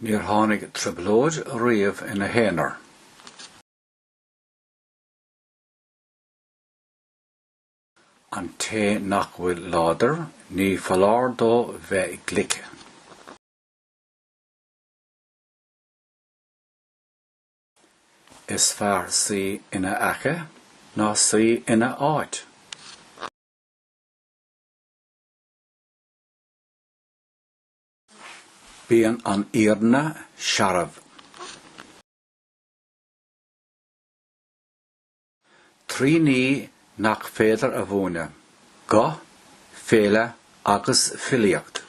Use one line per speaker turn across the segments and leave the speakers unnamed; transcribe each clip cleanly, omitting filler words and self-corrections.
Níor tháinig trioblóid riamh ina héanaar. An té nach bhfuil láidir ní foláir dó bheith glice. Is fearr saoi ina aice ná saoi ina áit. Bíonn an iarna searamh. Trí ní nach féidir a bhúne, go, féile agus filíocht.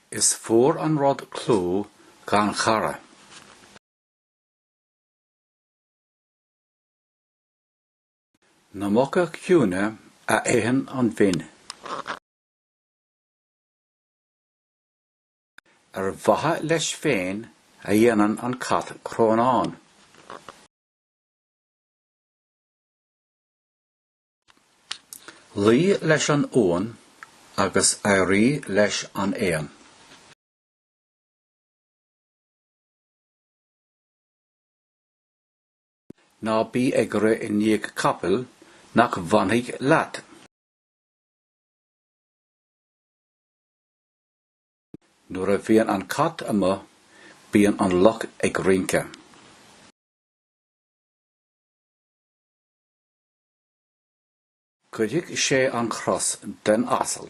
Is fuór an rud clú gan charra. Na mucha ciúne a éitheann an bhín. Ar bhatha leis féin a dhéanann an cat crónán. Lí leis an uan agus éirí leis an éan. Ná bí ag raibh i níoc capall nach bhainfidh leat. Nuair a bhíonn an cat ama, bíonn an luch ag rince. Cuidigh sé an chros den asal.